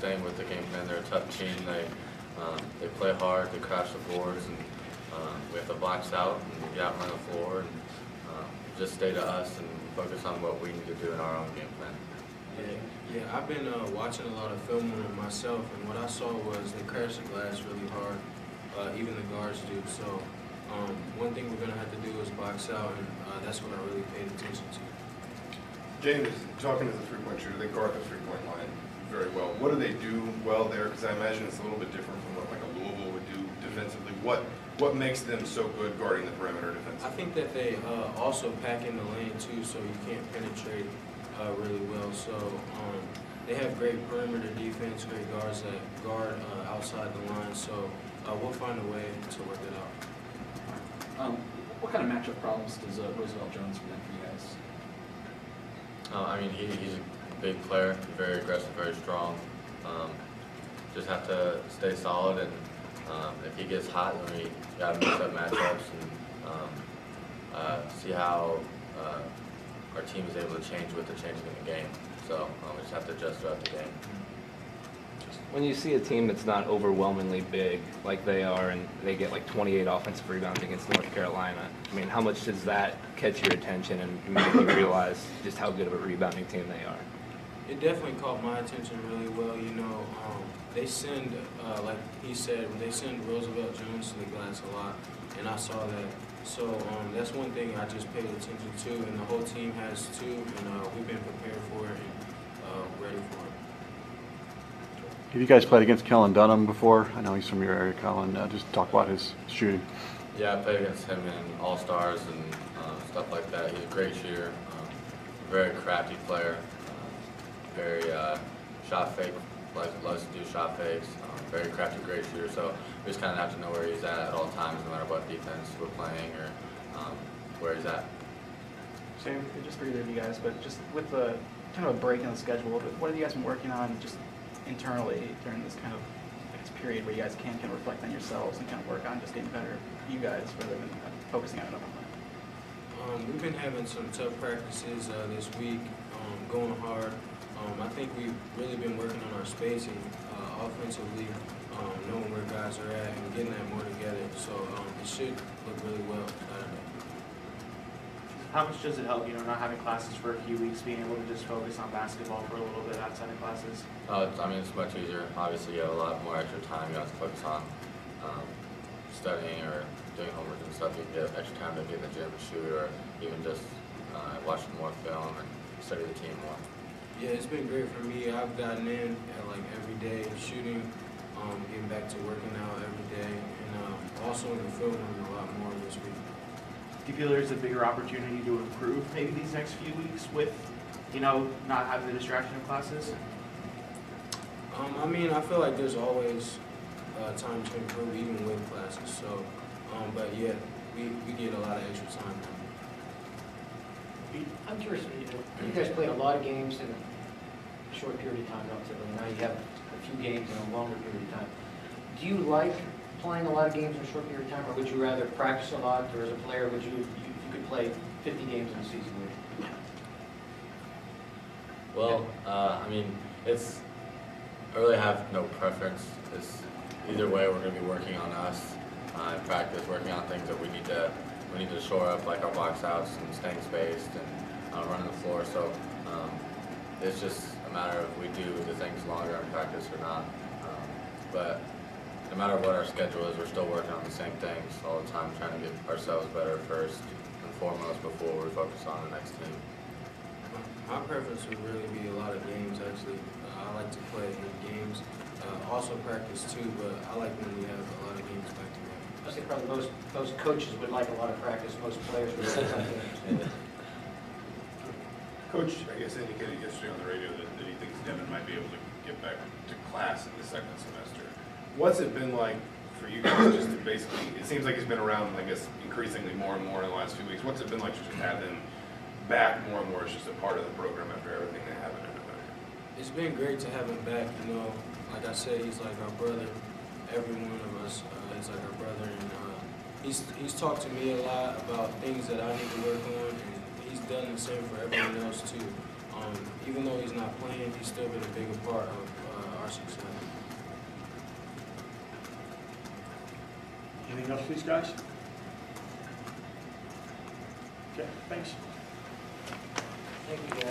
staying with the game plan. They're a tough team. They play hard. They crash the boards, and we have to box out and get out and run the floor, and just stay to us and focus on what we need to do in our own game plan. Yeah, I've been watching a lot of film on them myself, and what I saw was they crash the glass really hard. Even the guards do. So one thing we're going to have to do is box out, and that's what I really paid attention to. James, talking to the three-point shooter, they guard the three-point line very well. What do they do well there? Because I imagine it's a little bit different from what like a Louisville would do defensively. What makes them so good guarding the perimeter defensively? I think that they also pack in the lane too, so you can't penetrate really well. So they have great perimeter defense, great guards that guard outside the line. So we'll find a way to work it out. What kind of matchup problems does Roosevelt Jones present for you guys? I mean, he's a big player, very aggressive, very strong. Just have to stay solid, and if he gets hot, then we got to mix up matchups and see how our team is able to change with the changing in the game. So we just have to adjust throughout the game. When you see a team that's not overwhelmingly big like they are, and they get like 28 offensive rebounds against North Carolina, I mean, how much does that catch your attention and make you realize just how good of a rebounding team they are? It definitely caught my attention really well. You know, they send, like he said, they send Roosevelt Jones to the glass a lot, and I saw that. So that's one thing I just paid attention to, and the whole team has too, and we've been prepared for it and ready for it. Have you guys played against Kell and Dunham before? I know he's from your area, Collin. Just talk about his shooting. Yeah, I played against him in All-Stars and stuff like that. He's a great shooter, very crafty player, very shot fake, loves to do shot fakes, very crafty, great shooter. So we just kind of have to know where he's at all times, no matter what defense we're playing or where he's at. Same, just for either of you guys, but just with the kind of a break in the schedule, what have you guys been working on just internally during this kind of period where you guys can kind of reflect on yourselves and kind of work on just getting better, you guys, rather than focusing on another one? We've been having some tough practices this week, going hard. I think we've really been working on our spacing offensively, knowing where guys are at and getting that more together. So it should look really well Saturday. How much does it help, not having classes for a few weeks, being able to just focus on basketball for a little bit outside of classes? I mean, it's much easier. Obviously, you have a lot more extra time. You have to focus on studying or doing homework and stuff. You can get extra time to get in the gym and shoot, or even just watching more film and study the team more. Yeah, it's been great for me. I've gotten in at like every day shooting, getting back to working out every day, and also in the film room a lot more this week. Do you feel there's a bigger opportunity to improve maybe these next few weeks with, not having the distraction of classes? I mean, I feel like there's always time to improve even with classes. So, but yeah, we get a lot of extra time now. I'm curious, you guys played a lot of games in a short period of time relatively. Now you have a few games in a longer period of time. Do you like playing a lot of games in a short period of time, or would you rather practice a lot, or as a player, would you could play 50 games in a season? Well, I mean, I really have no preference. Either way, we're going to be working on us in practice, working on things that we need to shore up, like our box outs and staying spaced and running the floor. So it's just a matter of we do the things longer in practice or not. But no matter what our schedule is, we're still working on the same things all the time, trying to get ourselves better first and foremost before we focus on the next team. My preference would really be a lot of games, actually. I like to play in games. Also practice too, but I like when we have a lot of games back together. I think probably most coaches would like a lot of practice. Most players would like a lot of games. Coach, I guess, indicated yesterday on the radio that he thinks Devin might be able to get back to class in the second semester. What's it been like for you guys just to basically, it seems like he's been around, I guess, increasingly more and more in the last few weeks. What's it been like to just have him back more and more as just a part of the program after everything that happened in November? It's been great to have him back. Like I said, he's like our brother. Every one of us is like our brother, and he's talked to me a lot about things that I need to work on, and he's done the same for everyone else too. Even though he's not playing, he's still been a bigger part of our success. Anything else, please, guys? Okay, thanks. Thank you, guys.